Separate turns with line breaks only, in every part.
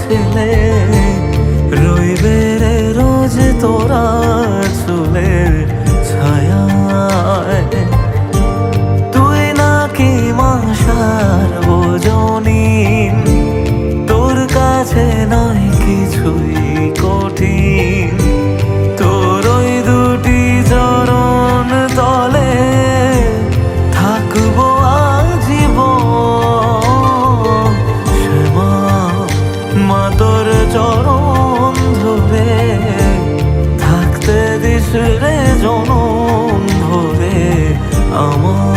ছেলে রইবে রে রোজ তোরা চুলের ছায়ায়। তুই নাকি মাসার বোঝনিন, তোর কাছে নয় কিছুই কঠিন। তোর ওই দুটি চরণ তলে থাকবো আজীবন। শ্যামা মা তোর চরণ ধরে থাকতে দিস রে জনম ভরে আমায়।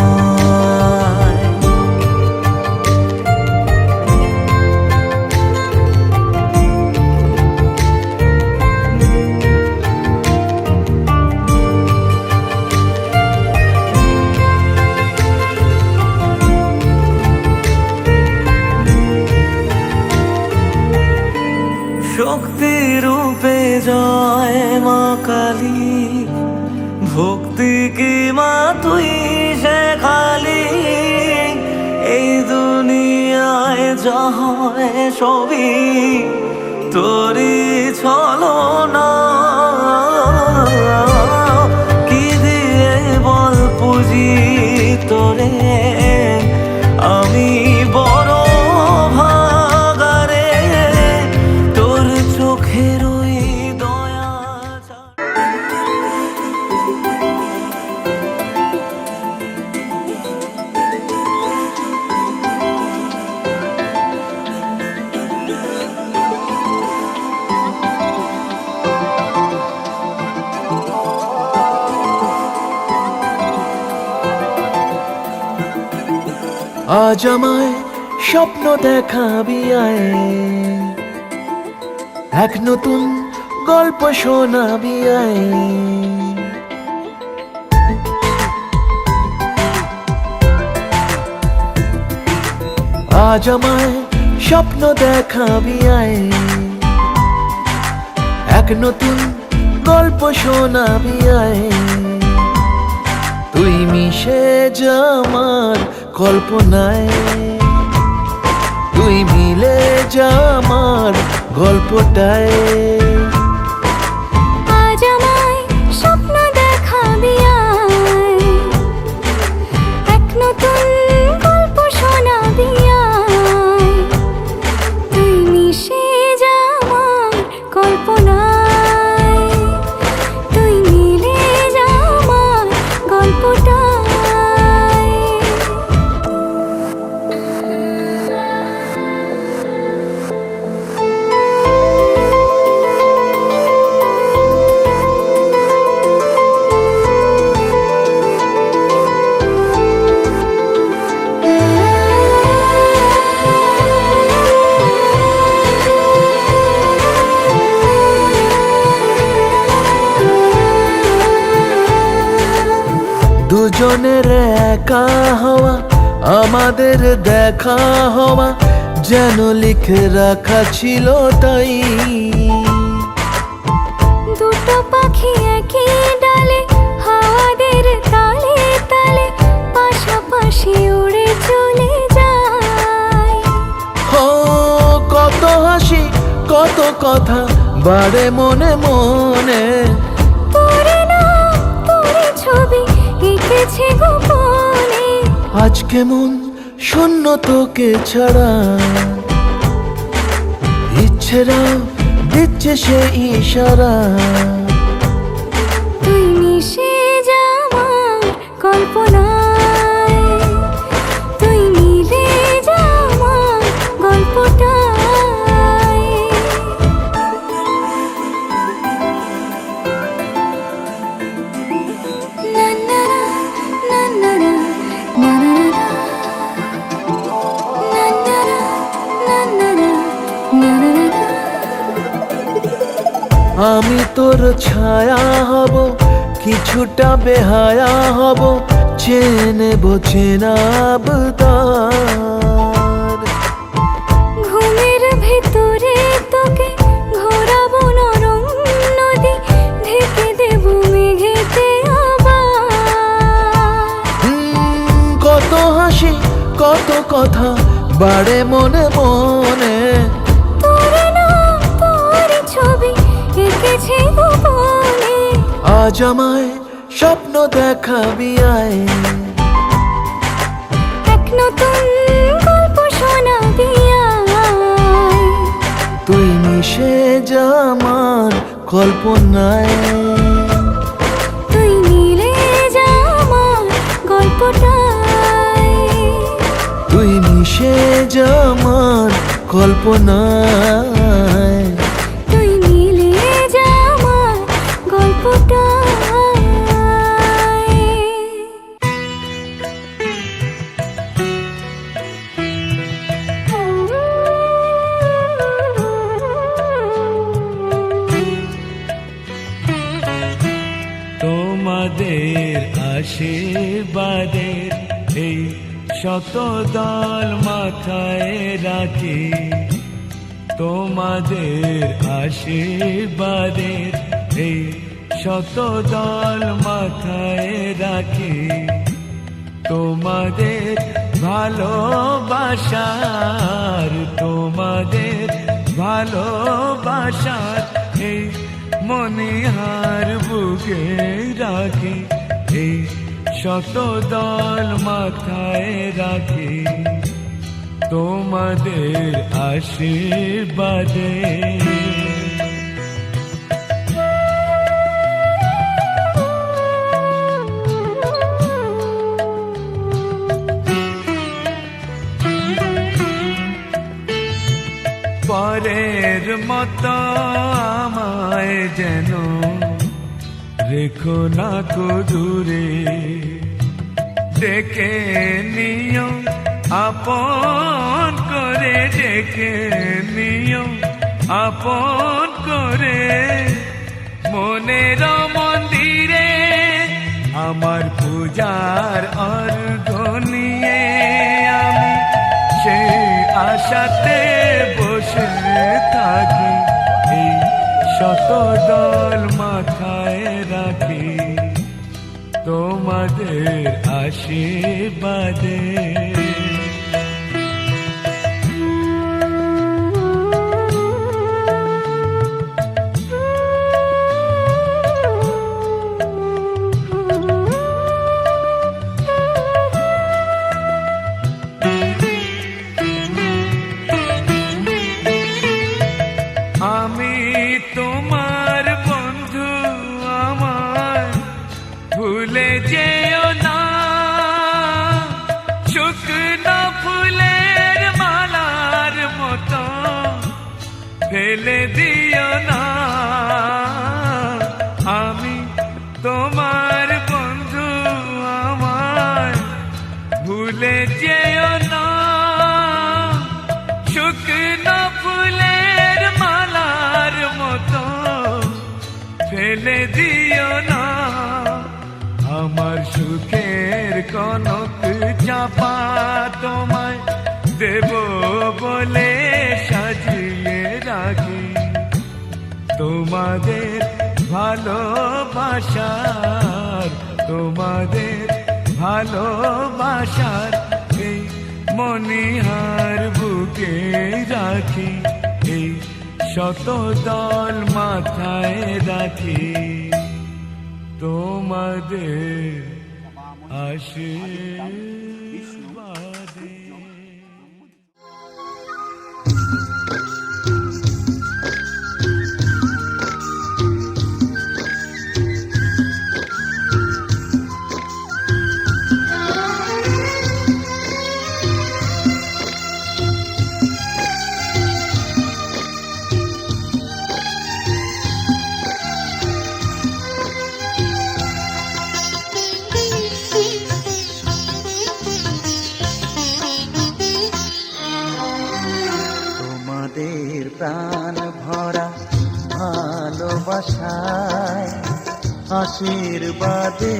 শক্তি রূপে জয় মা কালী, ভক্তি কি মা তুই শেখালি। এই দুনিয়ায় যা হয় সবই তোরই ছলনা। কি দিয়ে বল পুজি তোরে আমি বড় ভাগারে। তোর চোখের ওই দয়া
আজ আমায় স্বপ্ন দেখাবি আয়, এক নতুন গল্প শোনাবি আয়। আজ আমায় স্বপ্ন দেখাবি আয়, এক নতুন গল্প শোনাবি আয়। তুই মিশে যা আমার কল্পনায়, তুই মিলে যা আমার গল্পটায়।
আজ আমায় স্বপ্ন দেখাবি আয়, এক নতুন গল্প শোনাবি আয়। তুই মিশে যা আমার কল্পনায়, তুই মিলে যা আমার গল্পটায়।
দুজনের একা হওয়া, আমাদের দেখা হওয়া যেন লিখে রাখা ছিল তাই।
দুটো পাখি একই ডালে, হাওয়াদের তালে তালে পাশাপাশি উড়ে চলে যায়।
ও কত হাসি কত কথা বাড়ে মনে মনে।
তোরে নাম তোরে ছবি এঁকেছে গোপনে।
আজ কেমন শূন্য তোকে ছাড়া, ইচ্ছেরা দিচ্ছে সে ইশারা।
তুই মিশে যা আমার কল্পনায়, তুই মিলে যা আমার গল্পটায়। না না না না না না না
আমি তোর ছায়া হব, কিছুটা বেহায়া হব, চেনে নেব চেনাবদার।
ঘুমের ভেতরে তোকে ঘোরাবো নরম নদী, ঢেকে দেব মেঘেতে আবার।
কত হাসি কত কথা বাড়ে মনে মনে।
তোরে না
আজ আমায় স্বপ্ন দেখাবি আয়,
এক নতুন গল্প শোনাবি আয়।
তুই মিশে যা আমার কল্পনায়,
তুই মিলে যা আমার গল্পটায়,
তুই মিশে যা আমার কল্পনায়,
তুই মিলে যা আমার গল্পটায়।
তোমাদের আশীর্বাদের এই শত দল মাথায় রাখি, তোমাদের আশীর্বাদের এই শত দল মাথায় রাখি, তোমাদের ভালোবাসার, তোমাদের ভালোবাসার এই মনিহার বুকে রাখি, এই শত দল মাথায় রাখি, তোমাদের আশীর্বাদে। পরের মতো আমায় যেন রেখো না কো দূরে, ডেকে নিও আপন করে, ডেকে নিও আপন করে, মনের মন্দিরে আমার পূজার অর্ঘ নিয়ে আমি সেই আশাতে বসে থাকি, এই শত দল মাথায় রাখি, তোমাদের আশীর্বাদে। আমি তোমার বন্ধু, আমার ভুলে যেও না, শুকনো ফুলের মালার মতো ফেলে দিও না। আমি তোমার বন্ধু, আমার ভুলে যেও না, শুকনো ফুলের মালার মতো ফেলে দিও না। আমার সুখের কনক চাপা তোমায় দেব বলে সাজিয়ে রাখি, তোমাদের ভালোবাসার, তোমাদের ভালোবাসার এই মনিহার বুকে রাখি, এই শত দল মাথায় রাখি, তোমাদের আশীর্বাদে।
প্রাণ ভরা ভালোবাসায়, আশীর্বাদে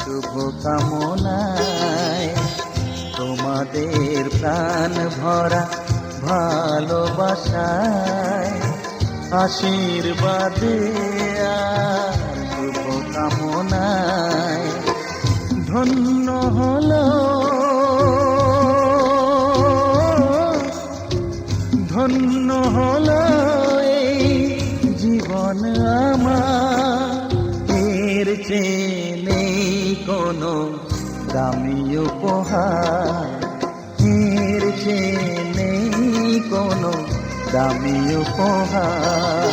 শুভ কামনায়, তোমাদের প্রাণ ভরা ভালোবাসায়, আশীর্বাদে শুভ কামনায়, ধন্য হলো ধন্য হলো এই জীবন আমার, দামি উপহার, এর চেয়ে নেই কোনো দামি উপহার।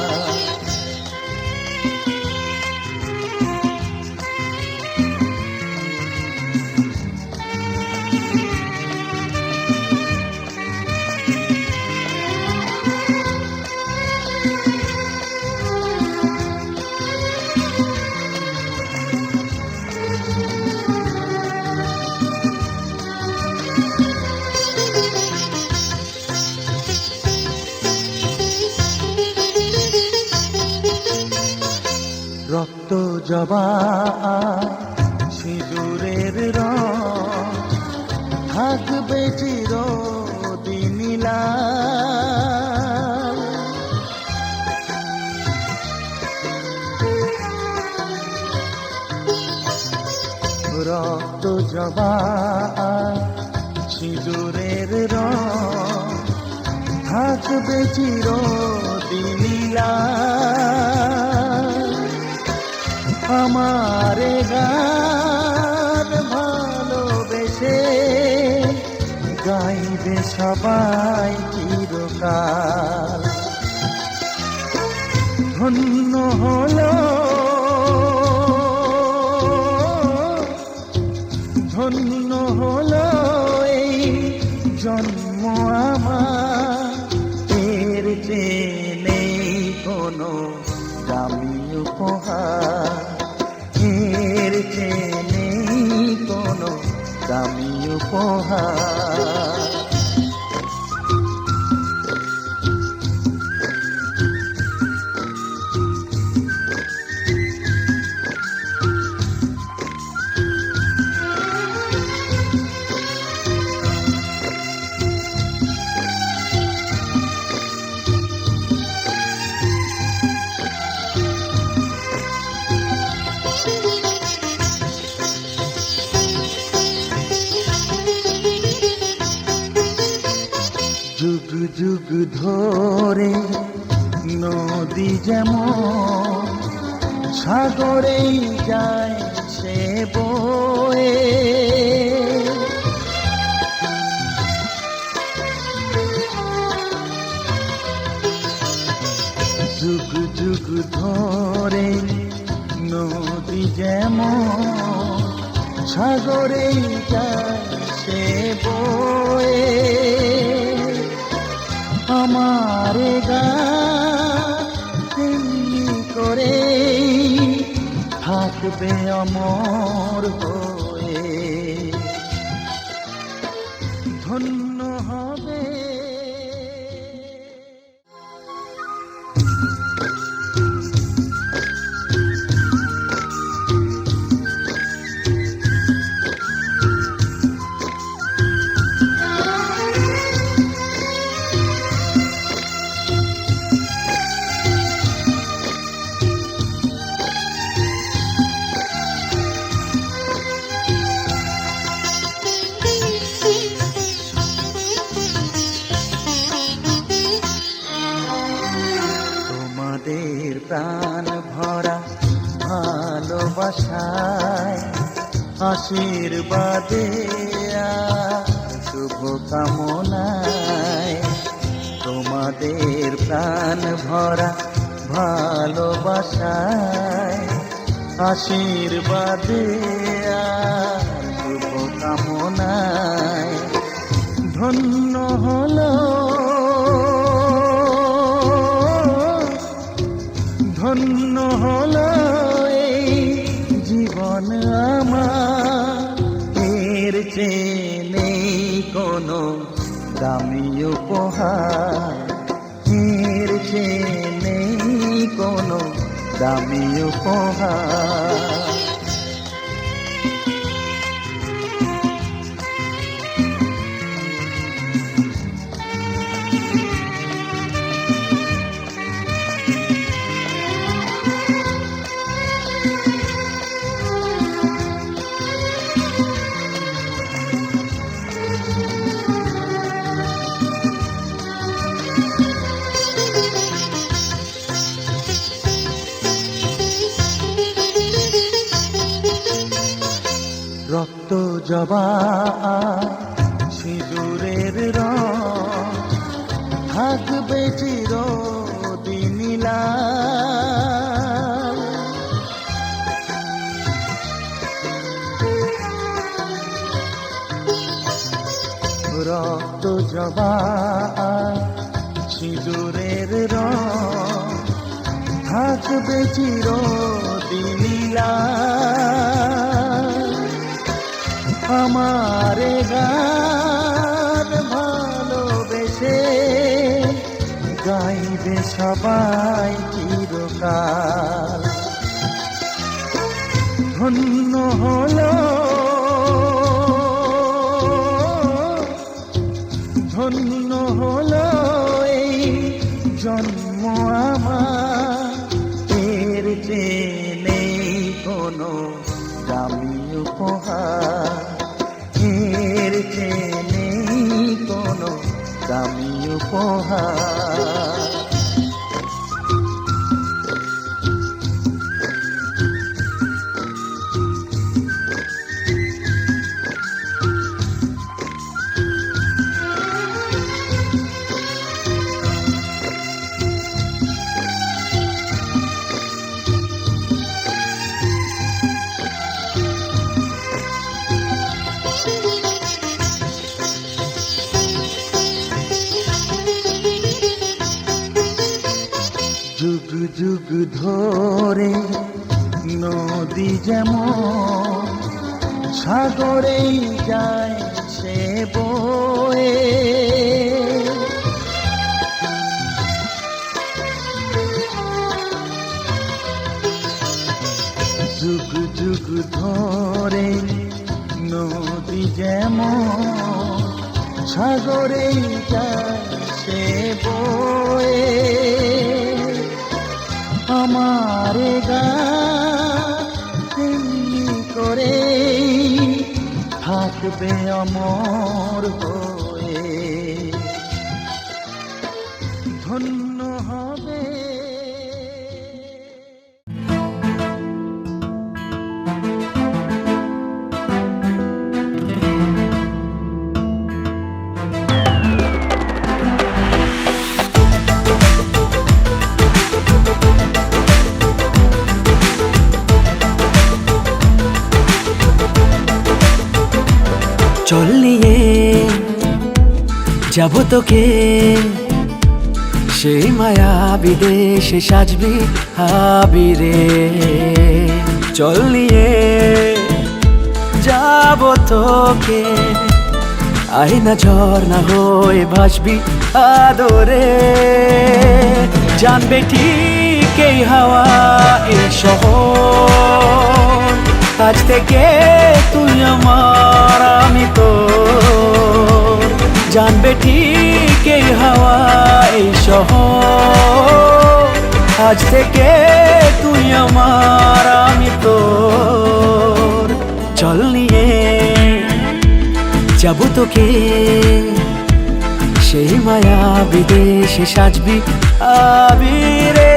রক্ত জবা সিঁদুরের রং থাকবে চিরদিন লাল। রক্ত জবা সিঁদুরের রং থাকবে চিরদিন লাল। আমার গান ভালোবেসে গাইবে সবাই চিরকাল। ধন্য হলো ধন্য হলো এই জন্ম আমার, এর চেয়ে নেই কোনো দামি উপহার, এর চেয়ে নেই কোনো দামি উপহার। যুগ যুগ ধরে নদী যেমন সাগরেই যায় সে বয়ে, যুগ যুগ ধরে নদী যেমন সাগরেই যায় সে বয়ে। আমার গান তেমনি করে থাকবে অমর হয়ে, ধন্য হবে। প্রাণ ভরা ভালোবাসায় আশীর্বাদে শুভ কামনায়, তোমাদের প্রাণ ভরা ভালোবাসায় আশীর্বাদে শুভ কামনায় ধন্য হলো ধন্য হলো এই জীবন আমার, এর চেয়ে নেই কোনো দামি উপহার, এর চেয়ে নেই কোনো দামি উপহার। জবা সিঁদুরের রং থাকবে চিরদিন লাল। রক্ত জবা সিঁদুরের রং থাকবে চিরদিন লাল। আমার গান ভালোবেসে গাইবে সবাই চিরকাল। ধন্য হলো ধন্য হলো এই জন্ম আমার, এর চেয়ে নেই কোনো দামি উপহার, এর চেয়ে নেই কোনো দামি উপহার। যুগ যুগ ধরে নদী যেমন সাগরেই যায় সে বয়ে, যুগ যুগ ধরে নদী যেমন সাগরেই যায় সে বয়ে। আমার গান তেমনি করে থাকবে অমর হয়ে, ধন্য হবে।
চল নিয়ে যাব তোকে সেই মায়া বিদেশে সাজবি আবিরে। চল নিয়ে যাব তোকে আয়না ঝর্ণা হয়ে ভাসবি আদরে। জানবে ঠিক এই হাওয়া এই শহর, আজ থেকে তুই আমার আমি তোর। জানবে ঠিক এই হাওয়া এই শহর, আজ থেকে তুই আমার আমি তোর। চল নিয়ে যাব তোকে সেই মায়া বিদেশে সাজবি আবিরে।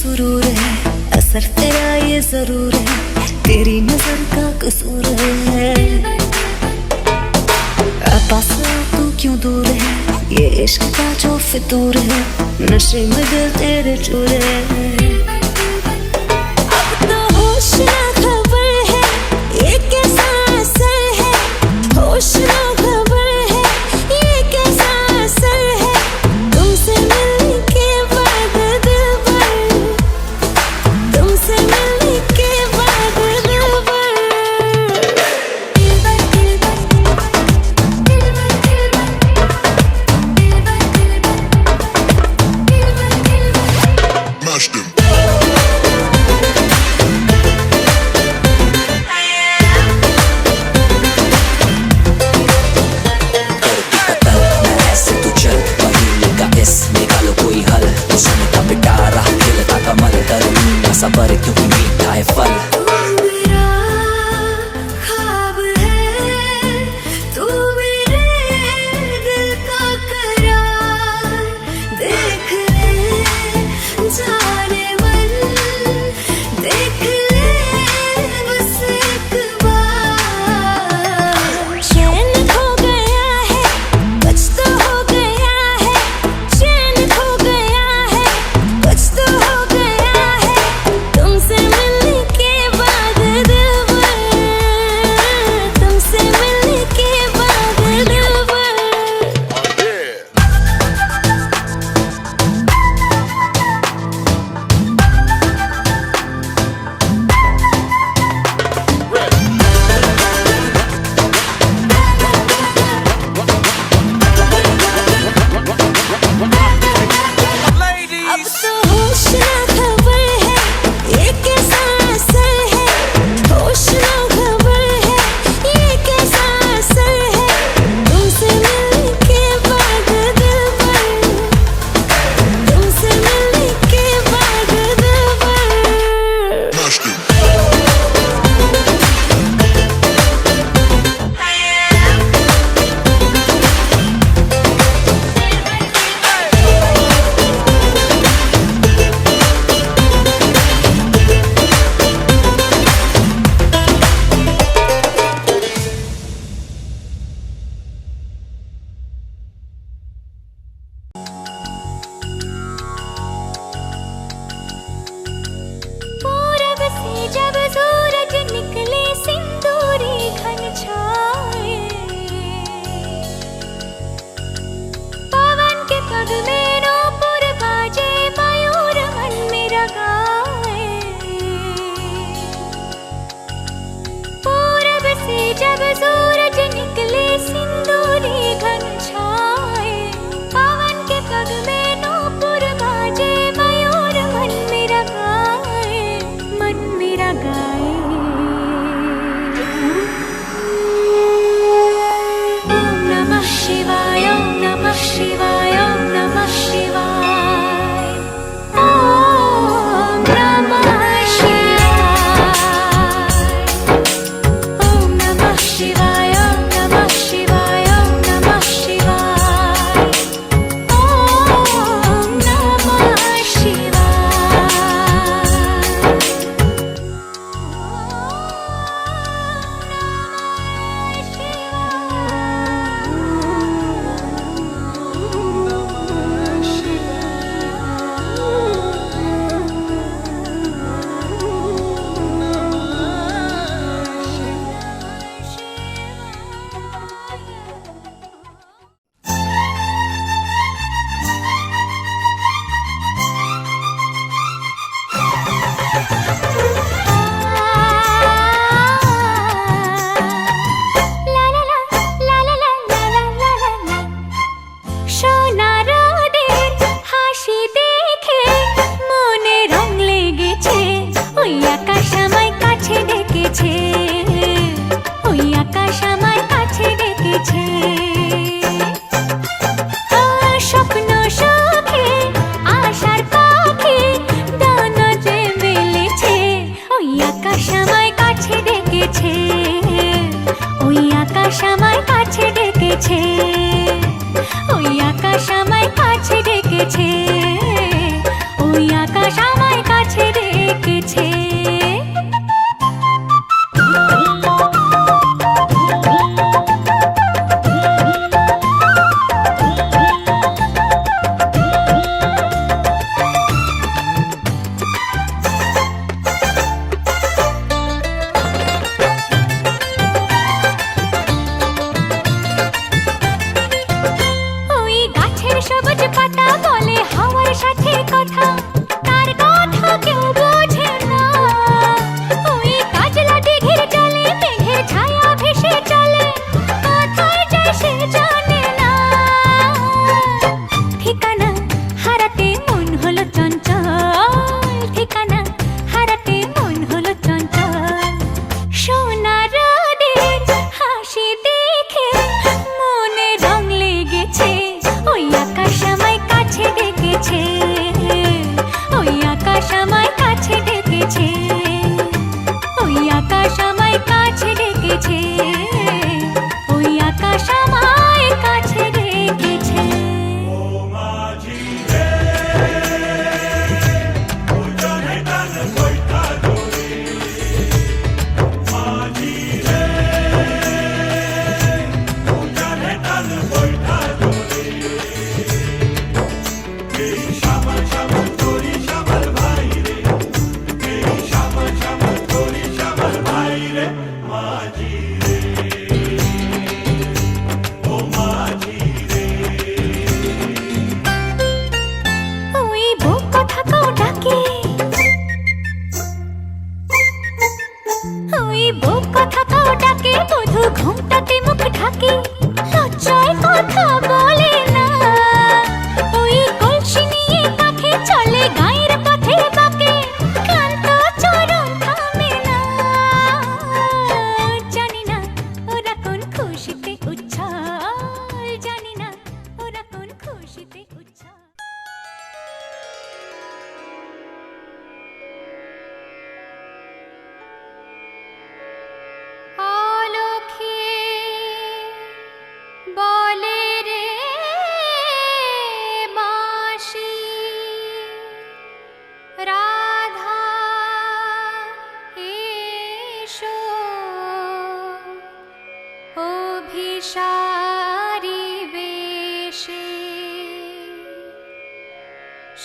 सुरूर है असर तेरा ये जरूर है, तेरी नजर का कसूर है। पास तू क्यों दूर है, ये इश्क का जो फितूर है, नशे में दिल तेरे चूर है। अब तो होश ना खबर है ये कैसा असर है, होश ना खबर है ये कैसा असर है। तुमसे मिलने के बाद दिल भर, तुमसे मिलने के बाद दिल भर।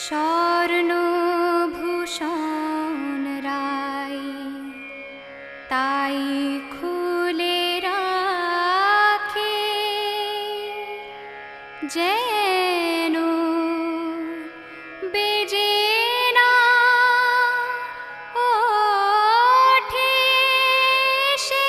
স্বর্ণভূষণ রাই তাই খুলে রাখে যেন বেজে না ওঠে সে।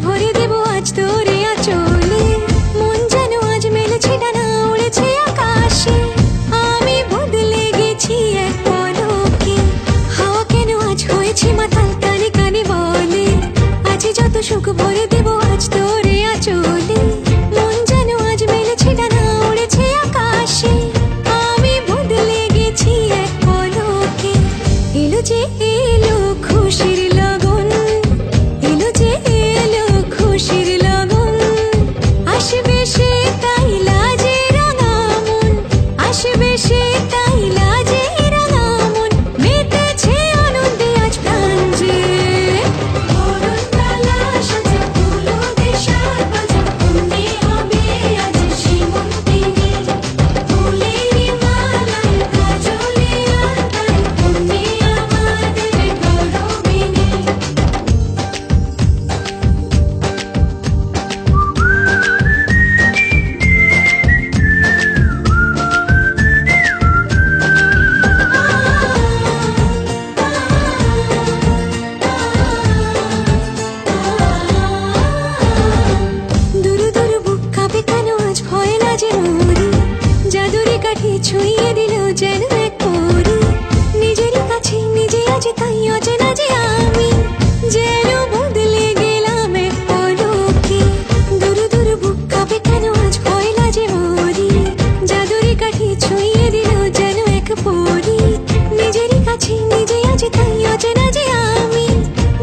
ভরে দেব আজ তোরে আঁচলে মন যেন আজ মেলেছে ডানা উড়েছে আকাশে আমি বদলে গেছি এক পলকে হাওয়া কেন আজ হয়েছে মাতাল কানে কানে বলে আজ যত সুখ ভরে দেব আজ তোরে আঁচলে মন যেন আজ মেলেছে ডানা উড়েছে আকাশে আমি বদলে গেছি এক পলকে এলো যে এলো খুশির লগন এলো যে এলো খুশির লগন আসবে সে তাই লাজে রাঙা মন আসবে সে তাই লাজে রাঙা মন মেতেছে আনন্দে আজ প্রাণ যে বরণডালা সাজা ফুলো দেশার বাজা মনে হবে আজ সীমন্তিনী ফুলেরই মালায় কাজলে আলতায় তুমি আমাদের গৌরবিনী দুরু দুরু বুক কাঁপে কেন আজ ভয় লাজে মরি জাদুরে কাঠি ছুঁয়ে দিল যেন এক পরি নিজেরই কাছে নিজে আজ তাই অচেনা যে আমি যেন বদলে গেলাম এক পলকে দুরু দুরু বুক কাঁপে কেন আজ ভয় লাজে মরি জাদুরে কাঠি ছুঁয়ে দিল যেন এক পরি নিজেরই কাছে নিজে আজ তাই অচেনা যে আমি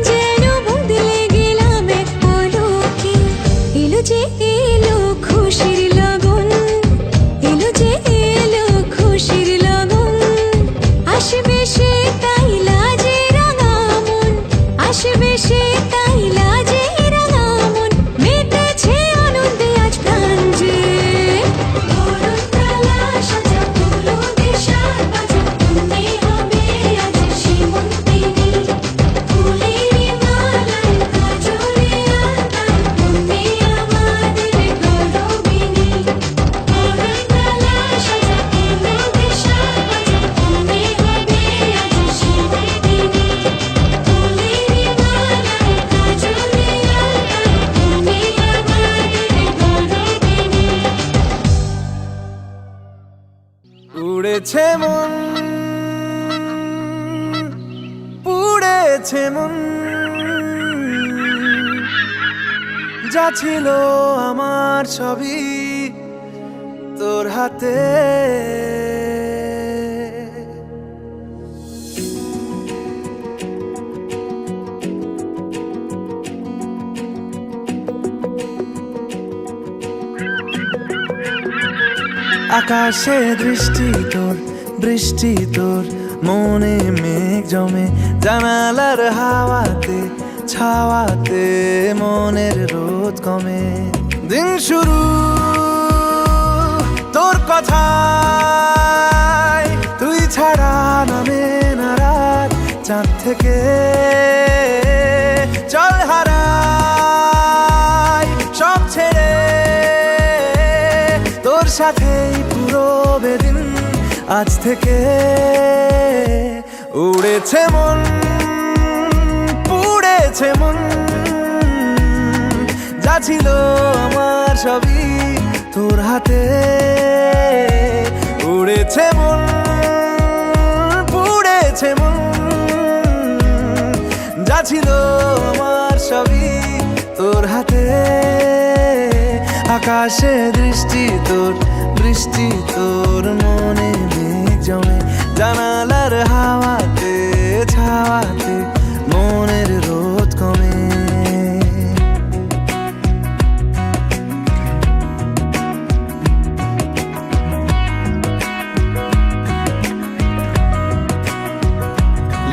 যেন বদলে গেলাম এক পলকে এলো যে এলো খুশির লগন এলো যে এলো খুশির লগন আসবে সে তাই লাজে রাঙা মন আসবে সে তাই লাজে রাঙা মন মেতেছে আনন্দে আজ প্রাণ যে বরণডালা সাজা ফুলো দেশার বাজা মনে হবে আজ সীমন্তিনী ফুলেরই মালায় কাজলে আলতায় তুমি আমাদের গৌরবিনী বরণডালা সাজা ফুলো দেশার বাজা মনে হবে আজ সীমন্তিনী ফুলেরই মালায় কাজলে আলতায় তুমি আমাদের গৌরবিনী
উড়েছে মন পুড়েছে মন যা ছিল আমার সবই তোর হাতে আকাশে দৃষ্টি তোর বৃষ্টি তোর মনে মেঘ জমে জানালার হাওয়াতে ছাওয়াতে মনের রোদ কমে দিন শুরু তোর কথায় তুই ছাড়া নামে না রাত চাঁদ থেকে চল হারাই সব ছেড়ে তোর সাথেই পুরো বেদিন আজ থেকে উড়েছে মন পুড়েছে মন যা ছিল আমার সবই তোর হাতে উড়েছে মন পুড়েছে মন যা ছিল আমার সবই তোর হাতে আকাশে দৃষ্টি তোর বৃষ্টি তোর মনে মেঘ জমে জানালার হাওয়াতে ছাওয়াতে মনের রোদ কমে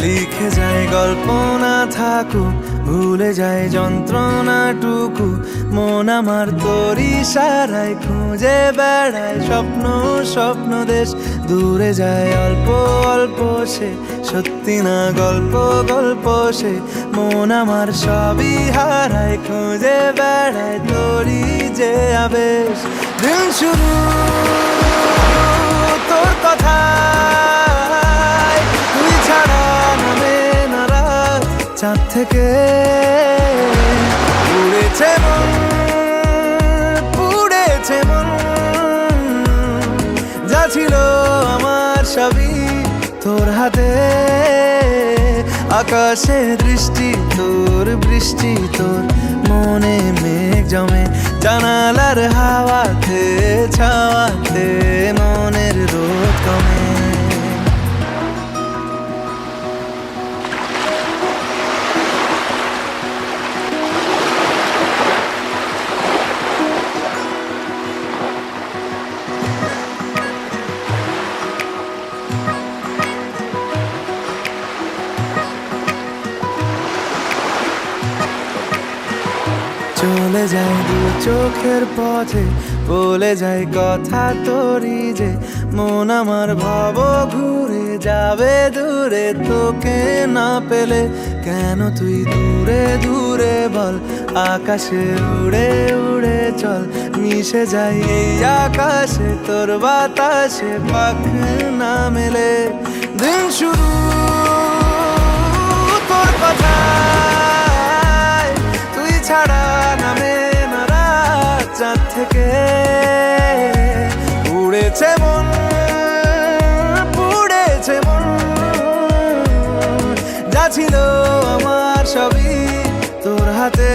লিখে যায় গল্প না থাকুক ভুলে যায় যন্ত্রণাটুকু মন আমার তোর ইশারায় খুঁজে বেড়ায় স্বপ্ন স্বপ্ন দেশ দূরে যায় অল্প অল্প সে সত্যি না গল্প গল্প সে মন আমার সবই হারায় খুঁজে বেড়ায় তোরই যে আবেশ দিন শুরু তোর কথায় তুই ছাড়া নামে না রাত চাঁদ থেকে উড়ে পুড়েছে মন, পুড়েছে মন, যা ছিল আমার সবই তোর হাতে। আকাশে দৃষ্টি তোর, বৃষ্টি তোর, মনে মেঘ জমে জানালার হাওয়াতে, ছাওয়াতে মনের রোদ কমে। চলে যায় দু চোখের পথে, বলে যায় কথা তোরই যে, মন আমার ভাব ঘুরে যাবে দূরে তোকে না পেলে। কেন তুই দূরে দূরে বল, আকাশে উড়ে উড়ে চল, মিশে যাই এই আকাশে তোর বাতাসে, পাখ না মেলে। দিন শুরু তোর কথা ছাড়া নামে না রাত, চাঁদ থেকে উড়েছে মন, পুড়েছে মন, যা ছিল আমার সবই তোর হাতে।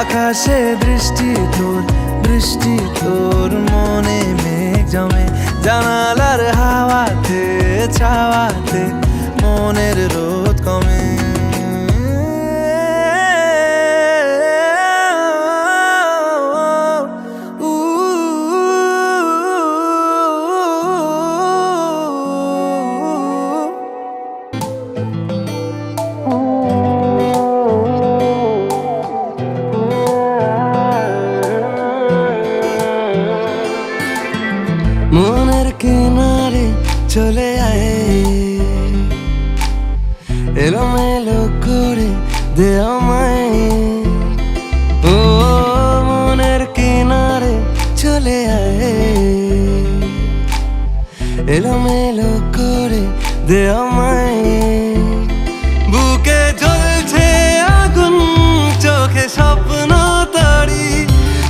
আকাশে দৃষ্টি তোর, বৃষ্টি তোর, মনে মেঘ জমে জানালার হাওয়াতে, ছাওয়াতে মনের রোদ কমে।
মনের কিনারে চলে আয়, এলোমেলো করে দে আমায়। ও মনের কিনারে চলে আয়, এলোমেলো করে দে আমায়। বুকে জ্বলছে আগুন, চোখে স্বপ্ন তরি,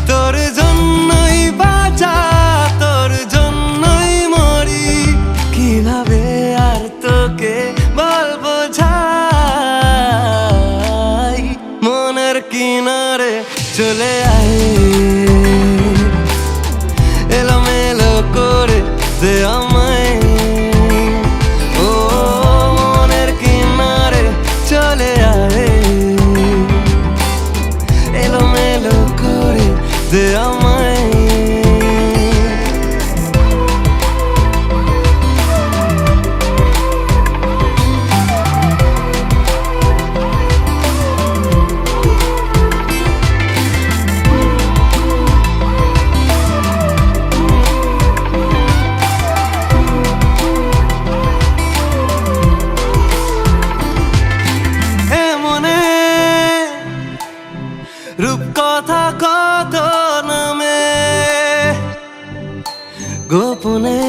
তোর জন্যই বাঁচা, তোর জন্যই মরি। কিভাবে আর তোকে বলবো যাই, মনের কিনারে চলে আয়, এলোমেলো করে দে আমায়। ও মনের কিনারে চলে আয়, এলোমেলো করে দে আমায়। রূপকথা কত নামে গোপনে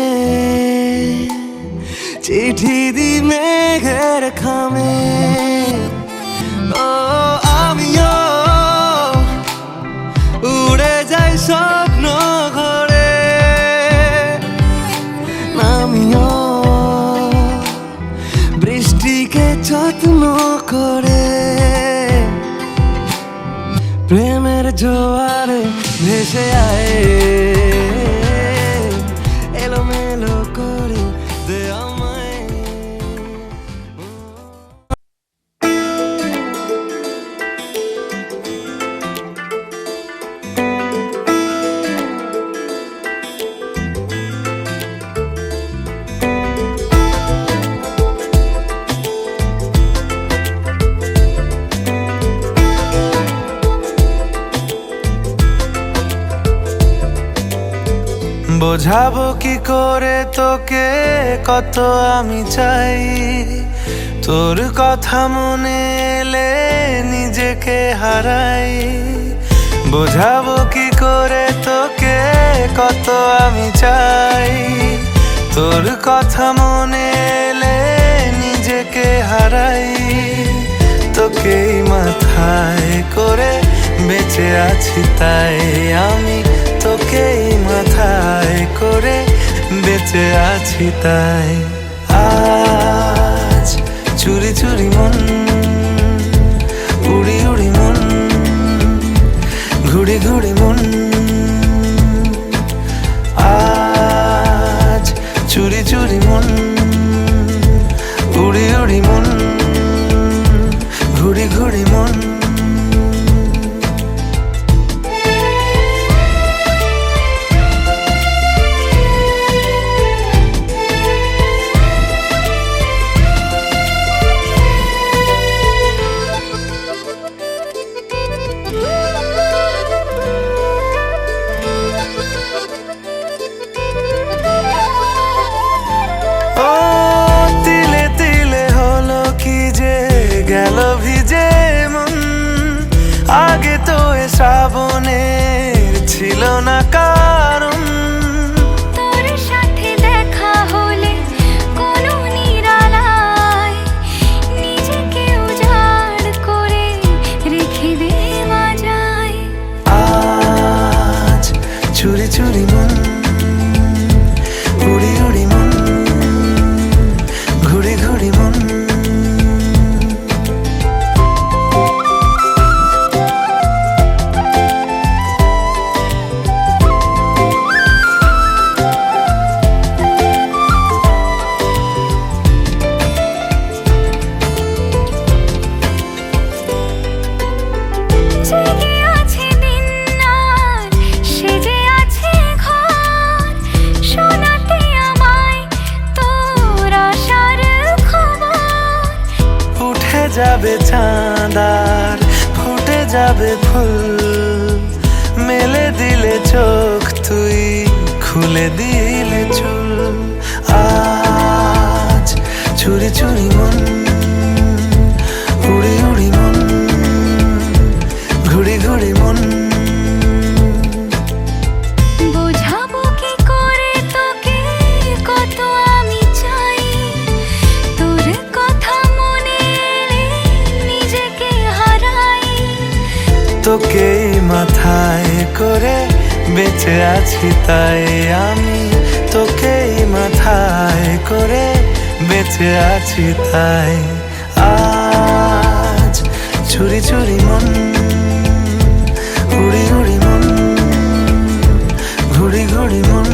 চিঠি দি মেঘের খামে। ও আমিও উড়ে যাই স্বপ্ন ঘরে, নামিও বৃষ্টিকে যত্ন করে। প্রেমের জোয়ারে ভেসে আয়, এলোমেলো করে দে আমায়।
বোঝাবো কি করে তোকে কত আমি চাই, তোর কথা মনে এলে নিজেকে হারাই। বোঝাবো কি করে তোকে কত আমি চাই, তোর কথা মনে এলে নিজেকে হারাই। তোকে তোকেই মাথায় করে বেঁচে আছি তাই আমি তোকেই মাথায় করে বেঁচে আছি তাই আজ চুরি চুরি মন উড়ি উড়ি মন ঘুড়ি ঘুড়ি মন আজ চুরি চুরি মন উড়ি উড়ি মন ঘুড়ি ঘুড়ি মন ও তিলে তিলে হলো কি যে গেল ভিজে মন আগে তো এ শ্রাবণের ছিল না কারণ
তোর সাথে দেখা হলে কোনো নিরালায় নিজেকে উজাড় করে রেখে দেওয়া যায়।
আজ চুরি চুরি মন উড়ি উড়ি মন ঘুড়ি ঘুড়ি মন
জেগে আছে দিন আর সেজে আছে ঘর শোনাতে আমায় তোর আশার খবর।
উঠে যাবে চাঁদার ফুটে যাবে ফুল মেলে দিলে চোখ তুই খুলে দিলে চুল আজ চুরি চুরি মন উড়ি উড়ি মন ঘুড়ি ঘুড়ি মন
বোঝাবো কি করে তোকে কত আমি চাই তোর কথা মনে এলে নিজেকে হারাই।
তোকেই মাথায় করে বেঁচে আছি তাই আমি তোকেই মাথায় করে বেঁচে আছি তাই আজ চুরি চুরি মন উড়ি উড়ি মন ঘুড়ি ঘুড়ি মন